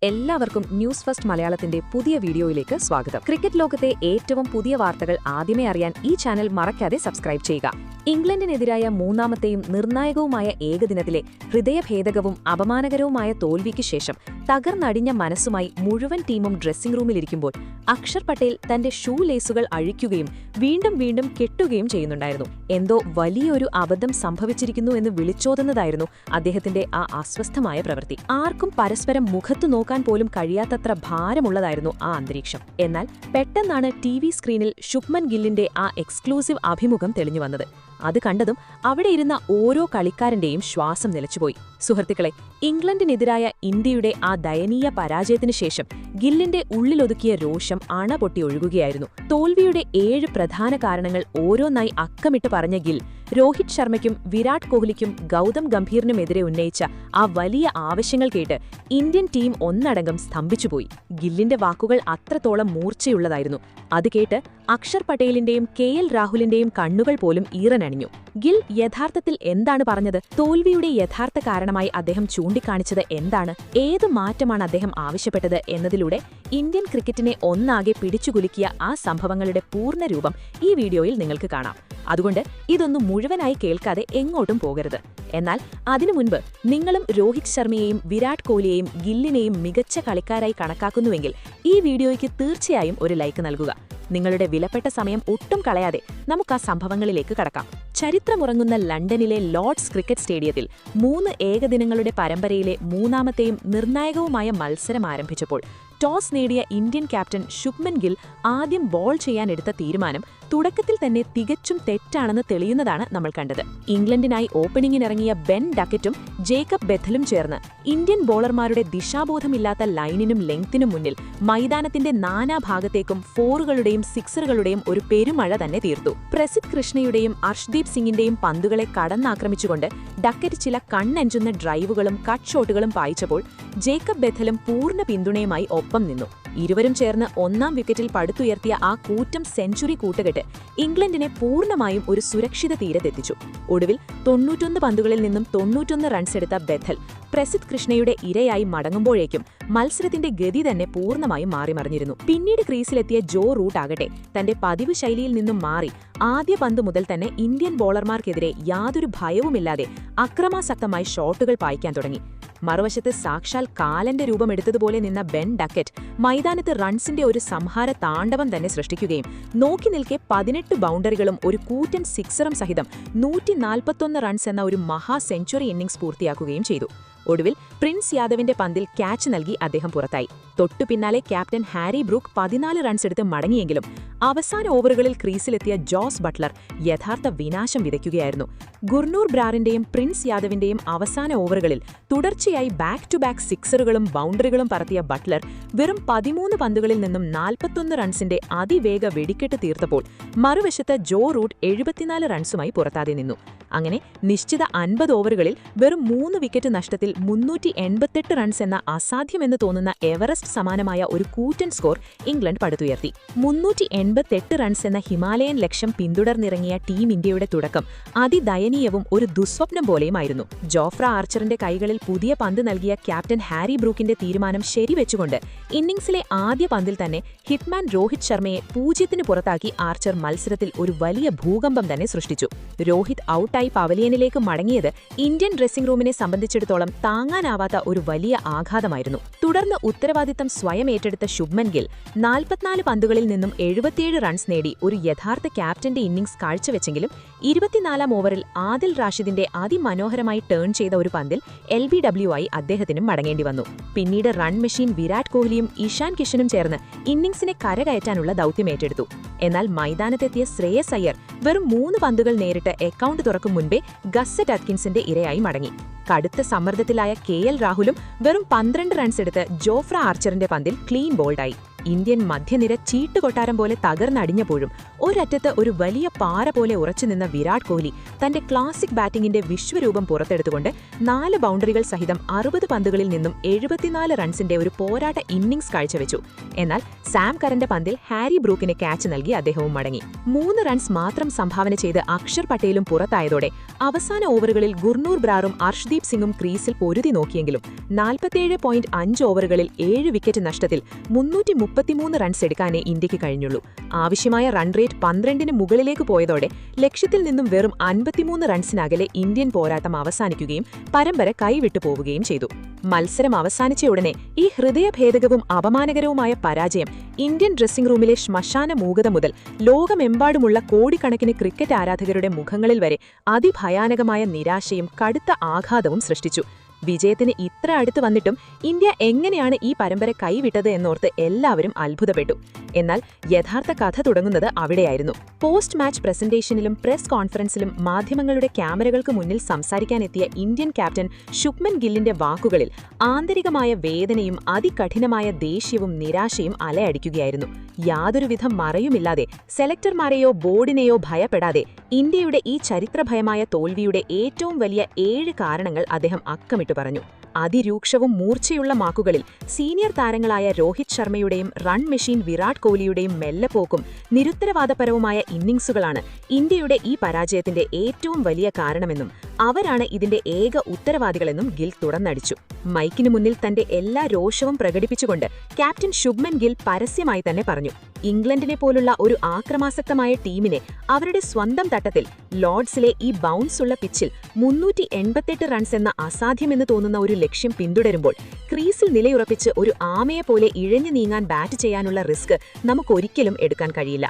എല്ലാവർക്കും news first മലയാളത്തിന്റെ പുതിയ വീഡിയോയിലേക്ക് സ്വാഗതം. ക്രിക്കറ്റ് ലോകത്തെ ഏറ്റവും പുതിയ വാർത്തകൾ ആദ്യമേ അറിയാൻ ഈ ചാനൽ മറക്കാതെ സബ്സ്ക്രൈബ് ചെയ്യുക. ഇംഗ്ലണ്ടിനെതിരായ മൂന്നാമത്തെയും നിർണായകവുമായ ഏകദിനത്തിലെ ഹൃദയഭേദകവും അപമാനകരവുമായ തോൽവിക്ക് ശേഷം തകർന്നടിഞ്ഞ മനസ്സുമായി മുഴുവൻ ടീമും ഡ്രസ്സിംഗ് റൂമിലിരിക്കുമ്പോൾ അക്ഷർ പട്ടേൽ തന്റെ ഷൂ ലേസുകൾ അഴിക്കുകയും വീണ്ടും വീണ്ടും കെട്ടുകയും ചെയ്യുന്നുണ്ടായിരുന്നു. എന്തോ വലിയൊരു അബദ്ധം സംഭവിച്ചിരിക്കുന്നു എന്ന് വിളിച്ചോതുന്നതായിരുന്നു അദ്ദേഹത്തിന്റെ ആ അസ്വസ്ഥമായ പ്രവൃത്തി. ആർക്കും പരസ്പരം മുഖത്തു നോക്കാൻ പോലും കഴിയാത്തത്ര ഭാരമുള്ളതായിരുന്നു ആ അന്തരീക്ഷം. എന്നാൽ പെട്ടെന്നാണ് TV സ്ക്രീനിൽ ശുഭ്മൻ ഗില്ലിന്റെ ആ എക്സ്ക്ലൂസീവ് അഭിമുഖം തെളിഞ്ഞുവന്നത്. അത് കണ്ടതും അവിടെ ഇരുന്ന ഓരോ കളിക്കാരന്റെയും ശ്വാസം നിലച്ചുപോയി. സുഹൃത്തുക്കളെ, ഇംഗ്ലണ്ടിനെതിരായ ഇന്ത്യയുടെ ആ ദയനീയ പരാജയത്തിനു ശേഷം ഗില്ലിന്റെ ഉള്ളിലൊതുക്കിയ രോഷം അണപൊട്ടി ഒഴുകുകയായിരുന്നു. തോൽവിയുടെ 7 പ്രധാന കാരണങ്ങൾ ഓരോന്നായി അക്കമിട്ട് പറഞ്ഞ ഗിൽ രോഹിത് ശർമ്മയ്ക്കും വിരാട് കോഹ്ലിക്കും ഗൗതം ഗംഭീറിനുമെതിരെ ഉന്നയിച്ച ആ വലിയ ആവശ്യങ്ങൾ കേട്ട് ഇന്ത്യൻ ടീം ഒന്നടങ്കം സ്തംഭിച്ചുപോയി. ഗില്ലിന്റെ വാക്കുകൾ അത്രത്തോളം മൂർച്ചയുള്ളതായിരുന്നു. അത് കേട്ട് അക്ഷർ പട്ടേലിന്റെയും KL രാഹുലിന്റെയും കണ്ണുകൾ പോലും ഈറനണിഞ്ഞു. ഗിൽ യഥാർത്ഥത്തിൽ എന്താണ് പറഞ്ഞത്? തോൽവിയുടെ യഥാർത്ഥ കാരണമായി അദ്ദേഹം ചൂണ്ടിക്കാണിച്ചത് എന്താണ്? ഏത് മാറ്റമാണ് അദ്ദേഹം ആവശ്യപ്പെട്ടത് എന്നതിലൂടെ ഇന്ത്യൻ ക്രിക്കറ്റിനെ ഒന്നാകെ പിടിച്ചുകുലുക്കിയ ആ സംഭവങ്ങളുടെ പൂർണ്ണരൂപം ഈ വീഡിയോയിൽ നിങ്ങൾക്ക് കാണാം. അതുകൊണ്ട് ഇതൊന്നും മുഴുവനായി കേൾക്കാതെ എങ്ങോട്ടും പോകരുത്. എന്നാൽ അതിനു മുൻപ് നിങ്ങളും രോഹിത് ശർമ്മയെയും വിരാട് കോഹ്ലിയെയും ഗില്ലിനെയും മികച്ച കളിക്കാരായി കണക്കാക്കുന്നുവെങ്കിൽ ഈ വീഡിയോയ്ക്ക് തീർച്ചയായും ഒരു ലൈക്ക് നൽകുക. നിങ്ങളുടെ വിലപ്പെട്ട സമയം ഒട്ടും കളയാതെ നമുക്ക് ആ സംഭവങ്ങളിലേക്ക് കടക്കാം. ചരിത്രമുറങ്ങുന്ന ലണ്ടനിലെ ലോർഡ്സ് ക്രിക്കറ്റ് സ്റ്റേഡിയത്തിൽ 3 ഏകദിനങ്ങളുടെ പരമ്പരയിലെ മൂന്നാമത്തെയും നിർണായകവുമായ മത്സരം ആരംഭിച്ചപ്പോൾ ടോസ് നേടിയ ഇന്ത്യൻ ക്യാപ്റ്റൻ ശുഭ്മൻ ഗിൽ ആദ്യം ബോൾ ചെയ്യാനെടുത്ത തീരുമാനം തുടക്കത്തിൽ തന്നെ തികച്ചും തെറ്റാണെന്ന് തെളിയുന്നതാണ് നമ്മൾ കണ്ടത്. ഇംഗ്ലണ്ടിനായി ഓപ്പണിംഗിനിറങ്ങിയ ബെൻ ഡക്കറ്റും ജേക്കബ് ബെഥലും ചേർന്ന് ഇന്ത്യൻ ബോളർമാരുടെ ദിശാബോധമില്ലാത്ത ലൈനിനും ലെങ്തിനും മുന്നിൽ മൈതാനത്തിന്റെ നാനാഭാഗത്തേക്കും ഫോറുകളുടെയും സിക്സറുകളുടെയും ഒരു പെരുമഴ തന്നെ തീർത്തു. പ്രസിദ്ധ് കൃഷ്ണയുടെയും അർഷ്ദീപ് സിംഗിന്റെയും പന്തുകളെ കടന്നാക്രമിച്ചുകൊണ്ട് ഡക്കറ്റ് ചില കണ്ണഞ്ചുന്ന ഡ്രൈവുകളും കട്ട് ഷോട്ടുകളും പായിച്ചപ്പോൾ ജേക്കബ് ബെഥലും പൂർണ്ണ പിന്തുണയുമായി ഒപ്പം നിന്നു. ഇരുവരും ചേർന്ന് 1-ാം വിക്കറ്റിൽ പടുത്തുയർത്തിയ ആ കൂറ്റം സെഞ്ചുറി കൂട്ടുകെട്ട് ഇംഗ്ലണ്ടിനെ പൂർണ്ണമായും ഒരു സുരക്ഷിത തീരത്തെത്തിച്ചു. ഒടുവിൽ 91 പന്തുകളിൽ നിന്നും 91 റൺസ് എടുത്ത ബെഥൽ പ്രസിദ്ധ് കൃഷ്ണയുടെ ഇരയായി മടങ്ങുമ്പോഴേക്കും മത്സരത്തിന്റെ ഗതി തന്നെ പൂർണ്ണമായും മാറിമറിഞ്ഞിരുന്നു. പിന്നീട് ക്രീസിലെത്തിയ ജോ റൂട്ട് ആകട്ടെ തന്റെ പതിവ് ശൈലിയിൽ നിന്നും മാറി ആദ്യ പന്ത് മുതൽ തന്നെ ഇന്ത്യൻ ബോളർമാർക്കെതിരെ യാതൊരു ഭയവുമില്ലാതെ അക്രമാസക്തമായി ഷോട്ടുകൾ പായിക്കാൻ തുടങ്ങി. മറുവശത്ത് സാക്ഷാൽ കാലന്റെ രൂപമെടുത്തതുപോലെ നിന്ന ബെൻ ഡക്കറ്റ് മൈതാനത്ത് റൺസിന്റെ ഒരു സംഹാര താണ്ഡവം തന്നെ സൃഷ്ടിക്കുകയും നോക്കി നിൽക്കെ 18 ബൗണ്ടറികളും ഒരു കൂറ്റൻ സിക്സറും സഹിതം 141 റൺസ് എന്ന ഒരു മഹാ സെഞ്ചുറി ഇന്നിംഗ്സ് പൂർത്തിയാക്കുകയും ചെയ്തു. ഒടുവിൽ പ്രിൻസ് യാദവിന്റെ പന്തിൽ ക്യാച്ച് നൽകി അദ്ദേഹം പുറത്തായി. തൊട്ടു പിന്നാലെ ക്യാപ്റ്റൻ ഹാരി ബ്രൂക്ക് 14 റൺസ് എടുത്ത് മടങ്ങിയെങ്കിലും അവസാന ഓവറുകളിൽ ക്രീസിലെത്തിയ ജോസ് ബട്ട്ലർ യഥാർത്ഥ വിനാശം വിതയ്ക്കുകയായിരുന്നു. ഗുർനൂർ ബ്രാറിന്റെയും പ്രിൻസ് യാദവിന്റെയും അവസാന ഓവറുകളിൽ തുടർച്ചയായി ബാക്ക് ടു ബാക്ക് സിക്സറുകളും ബൗണ്ടറികളും പറത്തിയ ബട്ട്ലർ വെറും 13 പന്തുകളിൽ നിന്നും 41 റൺസിന്റെ അതിവേഗ വെടിക്കെട്ട് തീർത്തപ്പോൾ മറുവശത്ത് ജോ റൂട്ട് 74 റൺസുമായി പുറത്താതെ നിന്നു. അങ്ങനെ നിശ്ചിത 50 ഓവറുകളിൽ വെറും 3 വിക്കറ്റ് നഷ്ടത്തിൽ 388 റൺസ് എന്ന അസാധ്യമെന്ന് തോന്നുന്ന എവറസ്റ്റ് സമാനമായ ഒരു കൂറ്റൻ സ്കോർ ഇംഗ്ലണ്ട് പടുത്തുയർത്തി. 388 റൺസ് എന്ന ഹിമാലയൻ ലക്ഷ്യം പിന്തുടർന്നിറങ്ങിയ ടീം ഇന്ത്യയുടെ തുടക്കം അതിദയനീയവും ഒരു ദുസ്വപ്നം പോലെയുമായിരുന്നു. ജോഫ്ര ആർച്ചറിന്റെ കൈകളിൽ പുതിയ പന്ത് നൽകിയ ക്യാപ്റ്റൻ ഹാരി ബ്രൂക്കിന്റെ തീരുമാനം ശരിവെച്ചുകൊണ്ട് ഇന്നിംഗ്സിലെ ആദ്യ പന്തിൽ തന്നെ ഹിറ്റ്മാൻ രോഹിത് ശർമ്മയെ 0-ന് പുറത്താക്കി ആർച്ചർ മത്സരത്തിൽ ഒരു വലിയ ഭൂകമ്പം തന്നെ സൃഷ്ടിച്ചു. രോഹിത് ഔട്ടായി പവലിയനിലേക്ക് മടങ്ങിയത് ഇന്ത്യൻ ഡ്രസ്സിംഗ് റൂമിനെ സംബന്ധിച്ചിടത്തോളം താങ്ങാനാവാത്ത ഒരു വലിയ ആഘാതമായിരുന്നു. തുടർന്ന് ഉത്തരവാദിത്തം സ്വയം ഏറ്റെടുത്ത ശുഭ്മൻ ഗിൽ 44 പന്തുകളിൽ നിന്നും 77 റൺസ് നേടി ഒരു യഥാർത്ഥ ക്യാപ്റ്റന്റെ ഇന്നിംഗ്സ് കാഴ്ചവെച്ചെങ്കിലും 24-ാം ഓവറിൽ ആദിൽ റാഷിദിന്റെ അതിമനോഹരമായി ടേൺ ചെയ്ത ഒരു പന്തിൽ LBW ആയി അദ്ദേഹത്തിനും മടങ്ങേണ്ടി വന്നു. പിന്നീട് റൺ മെഷീൻ വിരാട് കോഹ്ലിയും ഇഷാൻ കിഷനും ചേർന്ന് ഇന്നിംഗ്സിനെ കരകയറ്റാനുള്ള ദൗത്യം ഏറ്റെടുത്തു. എന്നാൽ മൈതാനത്തെത്തിയ ശ്രേയസ് അയ്യർ വെറും 3 പന്തുകൾ നേരിട്ട് അക്കൗണ്ട് തുറക്കും മുൻപേ ഗസ്സറ്റ് അറ്റ്കിൻസിന്റെ ഇരയായി മടങ്ങി. കടുത്ത സമ്മർദ്ദത്തിലായ KL രാഹുലും വെറും 12 റൺസ് എടുത്ത് ജോഫ്ര ആർച്ചറിന്റെ പന്തിൽ ക്ലീൻ ബോൾഡായി. ഇന്ത്യൻ മധ്യനിര ചീട്ടുകൊട്ടാരം പോലെ തകർന്നടിഞ്ഞപ്പോഴും ഒരറ്റത്ത് ഒരു വലിയ പാറ പോലെ ഉറച്ചുനിന്ന വിരാട് കോഹ്ലി തന്റെ ക്ലാസിക് ബാറ്റിംഗിന്റെ വിശ്വരൂപം പുറത്തെടുത്തുകൊണ്ട് 4 ബൗണ്ടറികൾ സഹിതം 60 പന്തുകളിൽ നിന്നും 74 റൺസിന്റെ ഒരു പോരാട്ട ഇന്നിംഗ്സ് കാഴ്ചവെച്ചു. എന്നാൽ സാം കരന്റെ പന്തിൽ ഹാരി ബ്രൂക്കിന് ക്യാച്ച് നൽകി അദ്ദേഹവും മടങ്ങി. 3 റൺസ് മാത്രം സംഭാവന ചെയ്ത് അക്ഷർ പട്ടേലും പുറത്തായതോടെ അവസാന ഓവറുകളിൽ ഗുർനൂർ ബ്രാറും അർഷ്ദീപ് സിംഗും ക്രീസിൽ പൊരുതി നോക്കിയെങ്കിലും 47.5 ഓവറുകളിൽ 7 വിക്കറ്റ് നഷ്ടത്തിൽ 333 റൺസ് എടുക്കാനേ ഇന്ത്യക്ക് കഴിഞ്ഞുള്ളൂ. ആവശ്യമായ റൺ റേറ്റ് 12ന് മുകളിലേക്ക് പോയതോടെ ലക്ഷ്യത്തിൽ നിന്നും വെറും 53 റൺസിനകലെ ഇന്ത്യൻ പോരാട്ടം അവസാനിക്കുകയും പരമ്പര കൈവിട്ടു പോവുകയും ചെയ്തു. മത്സരം അവസാനിച്ച ഉടനെ ഈ ഹൃദയഭേദകവും അപമാനകരവുമായ പരാജയം ഇന്ത്യൻ ഡ്രസ്സിംഗ് റൂമിലെ ശ്മശാന മൂകത മുതൽ ലോകമെമ്പാടുമുള്ള കോടിക്കണക്കിന് ക്രിക്കറ്റ് ആരാധകരുടെ മുഖങ്ങളിൽ വരെ അതിഭയാനകമായ നിരാശയും കടുത്ത ആഘാതവും സൃഷ്ടിച്ചു. വിജയത്തിന് ഇത്ര അടുത്ത് വന്നിട്ടും ഇന്ത്യ എങ്ങനെയാണ് ഈ പരമ്പര കൈവിട്ടത് എന്നോർത്ത് എല്ലാവരും അത്ഭുതപ്പെട്ടു. എന്നാൽ യഥാർത്ഥ കഥ തുടങ്ങുന്നത് അവിടെയായിരുന്നു. പോസ്റ്റ് മാച്ച് പ്രസന്റേഷനിലും പ്രസ് കോൺഫറൻസിലും മാധ്യമങ്ങളുടെ ക്യാമറകൾക്ക് മുന്നിൽ സംസാരിക്കാനെത്തിയ ഇന്ത്യൻ ക്യാപ്റ്റൻ ശുഭ്മൻ ഗില്ലിന്റെ വാക്കുകളിൽ ആന്തരികമായ വേദനയും അതികഠിനമായ ദേഷ്യവും നിരാശയും അലയടിക്കുകയായിരുന്നു. യാതൊരുവിധ മറയുമില്ലാതെ സെലക്ടർമാരെയോ ബോർഡിനെയോ ഭയപ്പെടാതെ ഇന്ത്യയുടെ ഈ ചരിത്രഭയമായ തോൽവിയുടെ ഏറ്റവും വലിയ 7 കാരണങ്ങൾ അദ്ദേഹം അക്കമിട്ടു പറഞ്ഞു. അതിരൂക്ഷവും മൂർച്ചയുള്ള വാക്കുകളിൽ സീനിയർ താരങ്ങളായ രോഹിത് ശർമ്മയുടെയും റൺ മെഷീൻ വിരാട് കോഹ്ലിയുടെയും മെല്ലെപ്പോക്കും നിരുത്തരവാദപരവുമായ ഇന്നിംഗ്സുകളാണ് ഇന്ത്യയുടെ ഈ പരാജയത്തിന്റെ ഏറ്റവും വലിയ കാരണമെന്നും അവരാണ് ഇതിന്റെ ഏക ഉത്തരവാദികളെന്നും ഗിൽ തുറന്നടിച്ചു. മൈക്കിനു മുന്നിൽ തന്റെ എല്ലാ രോഷവും പ്രകടിപ്പിച്ചുകൊണ്ട് ക്യാപ്റ്റൻ ശുഭ്മൻ ഗിൽ പരസ്യമായി തന്നെ പറഞ്ഞു, ഇംഗ്ലണ്ടിനെ പോലുള്ള ഒരു ആക്രമാസക്തമായ ടീമിനെ അവരുടെ സ്വന്തം തട്ടത്തിൽ ലോർഡ്സിലെ ഈ ബൗൺസ് ഉള്ള പിച്ചിൽ 388 റൺസ് എന്ന അസാധ്യമെന്ന് തോന്നുന്ന ഒരു ലക്ഷ്യം പിന്തുടരുമ്പോൾ ക്രീസിൽ നിലയുറപ്പിച്ച് ഒരു ആമയെപ്പോലെ ഇഴഞ്ഞു നീങ്ങാൻ ബാറ്റ് ചെയ്യാനുള്ള റിസ്ക് നമുക്കൊരിക്കലും എടുക്കാൻ കഴിയില്ല.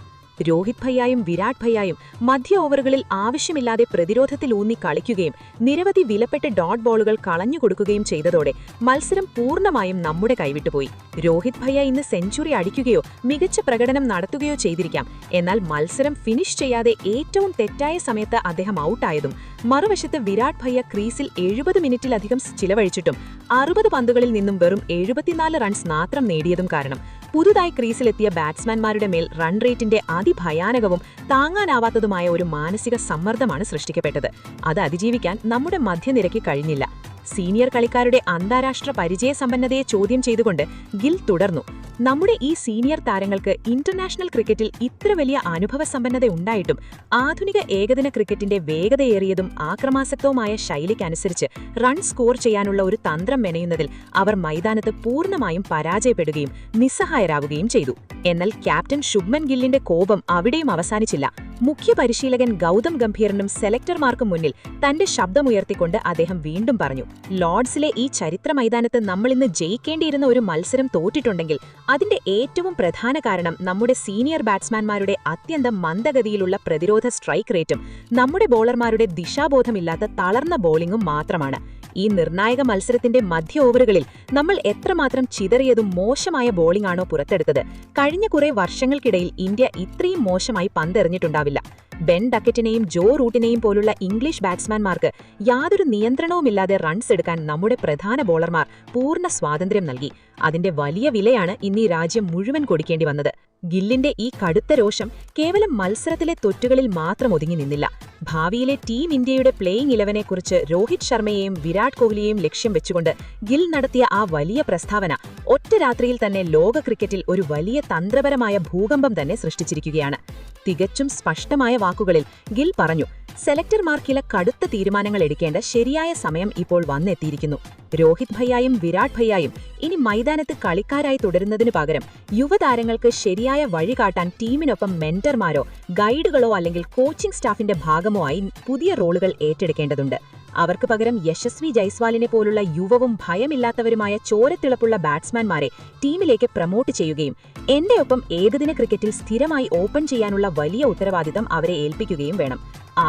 രോഹിത് ഭയ്യായും വിരാട് ഭയ്യായും മധ്യ ഓവറുകളിൽ ആവശ്യമില്ലാതെ പ്രതിരോധത്തിലൂന്നി കളിക്കുകയും നിരവധി വിലപ്പെട്ട ഡോട്ട് ബോളുകൾ കളഞ്ഞുകൊടുക്കുകയും ചെയ്തതോടെ മത്സരം പൂർണ്ണമായും നമ്മുടെ കൈവിട്ടുപോയി. രോഹിത് ഭയ്യ ഇന്ന് സെഞ്ചുറി അടിക്കുകയോ മികച്ച പ്രകടനം നടത്തുകയോ ചെയ്തിരിക്കാം. എന്നാൽ മത്സരം ഫിനിഷ് ചെയ്യാതെ ഏറ്റവും തെറ്റായ സമയത്ത് അദ്ദേഹം ഔട്ടായതും മറുവശത്ത് വിരാട് ഭയ്യ ക്രീസിൽ 70 മിനിറ്റിലധികം ചിലവഴിച്ചിട്ടും 60 പന്തുകളിൽ നിന്നും വെറും 74 റൺസ് മാത്രം നേടിയതും കാരണം പുതുതായി ക്രീസിലെത്തിയ ബാറ്റ്സ്മാൻമാരുടെ മേൽ റൺ റേറ്റിന്റെ അതിഭയാനകവും താങ്ങാനാവാത്തതുമായ ഒരു മാനസിക സമ്മർദ്ദമാണ് സൃഷ്ടിക്കപ്പെട്ടത്. അത് അതിജീവിക്കാൻ നമ്മുടെ മധ്യനിരയ്ക്ക് കഴിഞ്ഞില്ല. സീനിയർ കളിക്കാരുടെ അന്താരാഷ്ട്ര പരിചയസമ്പന്നതയെ ചോദ്യം ചെയ്തുകൊണ്ട് ഗിൽ തുടർന്നു, നമ്മുടെ ഈ സീനിയർ താരങ്ങൾക്ക് ഇന്റർനാഷണൽ ക്രിക്കറ്റിൽ ഇത്ര വലിയ അനുഭവസമ്പന്നതയുണ്ടായിട്ടും ആധുനിക ഏകദിന ക്രിക്കറ്റിന്റെ വേഗതയേറിയതും ആക്രമാസക്തവുമായ ശൈലിക്കനുസരിച്ച് റൺ സ്കോർ ചെയ്യാനുള്ള ഒരു തന്ത്രം മെനയുന്നതിൽ അവർ മൈതാനത്ത് പൂർണ്ണമായും പരാജയപ്പെടുകയും നിസ്സഹായരാവുകയും ചെയ്തു. എന്നാൽ ക്യാപ്റ്റൻ ശുഭ്മൻ ഗില്ലിന്റെ കോപം അവിടെയും അവസാനിച്ചില്ല. മുഖ്യ പരിശീലകൻ ഗൗതം ഗംഭീറിനും സെലക്ടർമാർക്കും മുന്നിൽ തന്റെ ശബ്ദമുയർത്തിക്കൊണ്ട് അദ്ദേഹം വീണ്ടും പറഞ്ഞു, ലോർഡ്സിലെ ഈ ചരിത്ര മൈതാനത്ത് നമ്മളിന്ന് ജയിക്കേണ്ടിയിരുന്ന ഒരു മത്സരം തോറ്റിട്ടുണ്ടെങ്കിൽ അതിന്റെ ഏറ്റവും പ്രധാന കാരണം നമ്മുടെ സീനിയർ ബാറ്റ്സ്മാൻമാരുടെ അത്യന്തം മന്ദഗതിയിലുള്ള പ്രതിരോധ സ്ട്രൈക്ക് റേറ്റും നമ്മുടെ ബോളർമാരുടെ ദിശാബോധമില്ലാത്ത തളർന്ന ബോളിംഗും മാത്രമാണ്. ഈ നിർണായക മത്സരത്തിന്റെ മധ്യ ഓവറുകളിൽ നമ്മൾ എത്രമാത്രം ചിതറിയതും മോശമായ ബോളിംഗാണോ പുറത്തെടുത്തത്. കഴിഞ്ഞ കുറെ വർഷങ്ങൾക്കിടയിൽ ഇന്ത്യ ഇത്രയും മോശമായി പന്തെറിഞ്ഞിട്ടുണ്ടാവില്ല. ബെൻ ഡക്കറ്റിനെയും ജോ റൂട്ടിനെയും പോലുള്ള ഇംഗ്ലീഷ് ബാറ്റ്സ്മാൻമാർക്ക് യാതൊരു നിയന്ത്രണവുമില്ലാതെ റൺസ് എടുക്കാൻ നമ്മുടെ പ്രധാന ബോളർമാർ പൂർണ്ണ സ്വാതന്ത്ര്യം നൽകി. അതിന്റെ വലിയ വിലയാണ് ഇന്ന് ഈ രാജ്യം മുഴുവൻ കൊടുക്കേണ്ടി വന്നത്. ഗില്ലിന്റെ ഈ കടുത്ത രോഷം കേവലം മത്സരത്തിലെ തെറ്റുകളിൽ മാത്രം ഒതുങ്ങി നിന്നില്ല. ഭാവിയിലെ ടീം ഇന്ത്യയുടെ പ്ലേയിങ് 11നെക്കുറിച്ച് രോഹിത് ശർമ്മയെയും വിരാട് കോഹ്ലിയെയും ലക്ഷ്യം വെച്ചുകൊണ്ട് ഗിൽ നടത്തിയ ആ വലിയ പ്രസ്താവന ഒറ്റ രാത്രിയിൽ തന്നെ ലോക ക്രിക്കറ്റിൽ ഒരു വലിയ തന്ത്രപരമായ ഭൂകമ്പം തന്നെ സൃഷ്ടിച്ചിരിക്കുകയാണ്. തികച്ചും സ്പഷ്ടമായ വാക്കുകളിൽ ഗിൽ പറഞ്ഞു, സെലക്ടർമാർ ചില കടുത്ത തീരുമാനങ്ങൾ എടുക്കേണ്ട ശരിയായ സമയം ഇപ്പോൾ വന്നെത്തിയിരിക്കുന്നു. രോഹിത് ഭയ്യായും വിരാട് ഭയ്യായും ഇനി മൈതാനത്ത് കളിക്കാരായി തുടരുന്നതിനു പകരം യുവതാരങ്ങൾക്ക് ശരിയായ വഴി കാട്ടാൻ ടീമിനൊപ്പം മെന്റർമാരോ ഗൈഡുകളോ അല്ലെങ്കിൽ കോച്ചിംഗ് സ്റ്റാഫിന്റെ ഭാഗമോ ആയി പുതിയ റോളുകൾ ഏറ്റെടുക്കേണ്ടതുണ്ട്. അവർക്ക് പകരം യശസ്വി ജയ്സ്വാലിനെ പോലുള്ള യുവവും ഭയമില്ലാത്തവരുമായ ചോരത്തിളപ്പുള്ള ബാറ്റ്സ്മാൻമാരെ ടീമിലേക്ക് പ്രമോട്ട് ചെയ്യുകയും എന്റെ ഒപ്പം ഏകദിന ക്രിക്കറ്റിൽ സ്ഥിരമായി ഓപ്പൺ ചെയ്യാനുള്ള വലിയ ഉത്തരവാദിത്തം അവരെ ഏൽപ്പിക്കുകയും വേണം.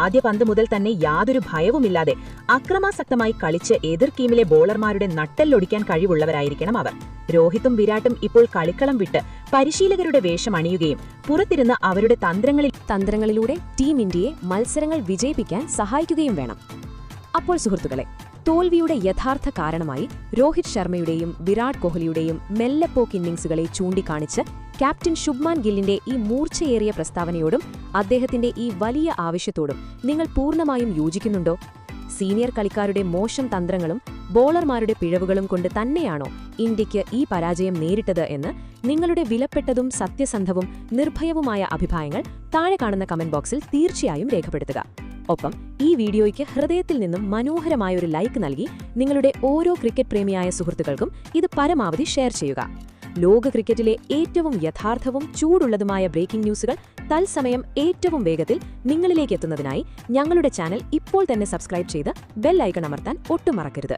ആദ്യ പന്ത് മുതൽ തന്നെ യാതൊരു ഭയവുമില്ലാതെ അക്രമാസക്തമായി കളിച്ച് എതിർ ടീമിലെ ബോളർമാരുടെ നട്ടെല്ലൊടിക്കാൻ കഴിവുള്ളവരായിരിക്കണം അവർ. രോഹിത്തും വിരാട്ടും ഇപ്പോൾ കളിക്കളം വിട്ട് പരിശീലകരുടെ വേഷം അണിയുകയും പുറത്തിരുന്ന് അവരുടെ തന്ത്രങ്ങളിലൂടെ ടീം ഇന്ത്യയെ മത്സരങ്ങൾ വിജയിപ്പിക്കാൻ സഹായിക്കുകയും വേണം. അപ്പോൾ സുഹൃത്തുക്കളെ, തോൽവിയുടെ യഥാർത്ഥ കാരണമായി രോഹിത് ശർമ്മയുടെയും വിരാട് കോഹ്ലിയുടെയും മെല്ലെപ്പോക്ക് ഇന്നിംഗ്സുകളെ ചൂണ്ടിക്കാണിച്ച് ക്യാപ്റ്റൻ ശുഭ്മാൻ ഗില്ലിന്റെ ഈ മൂർച്ചയേറിയ പ്രസ്താവനയോടും അദ്ദേഹത്തിന്റെ ഈ വലിയ ആവശ്യത്തോടും നിങ്ങൾ പൂർണ്ണമായും യോജിക്കുന്നുണ്ടോ? സീനിയർ കളിക്കാരുടെ മോശം തന്ത്രങ്ങളും ബോളർമാരുടെ പിഴവുകളും കൊണ്ട് തന്നെയാണോ ഇന്ത്യയ്ക്ക് ഈ പരാജയം നേരിട്ടത് എന്ന് നിങ്ങളുടെ വിലപ്പെട്ടതും സത്യസന്ധവും നിർഭയവുമായ അഭിപ്രായങ്ങൾ താഴെ കാണുന്ന കമന്റ് ബോക്സിൽ തീർച്ചയായും രേഖപ്പെടുത്തുക. ഒപ്പം ഈ വീഡിയോയ്ക്ക് ഹൃദയത്തിൽ നിന്നും മനോഹരമായൊരു ലൈക്ക് നൽകി നിങ്ങളുടെ ഓരോ ക്രിക്കറ്റ് പ്രേമിയായ സുഹൃത്തുക്കൾക്കും ഇത് പരമാവധി ഷെയർ ചെയ്യുക. ലോക ക്രിക്കറ്റിലെ ഏറ്റവും യഥാർത്ഥവും ചൂടുള്ളതുമായ ബ്രേക്കിംഗ് ന്യൂസുകൾ തത്സമയം ഏറ്റവും വേഗത്തിൽ നിങ്ങളിലേക്ക് എത്തുന്നതിനായി ഞങ്ങളുടെ ചാനൽ ഇപ്പോൾ തന്നെ സബ്സ്ക്രൈബ് ചെയ്ത് ബെൽ ഐക്കൺ അമർത്താൻ ഒട്ടും മറക്കരുത്.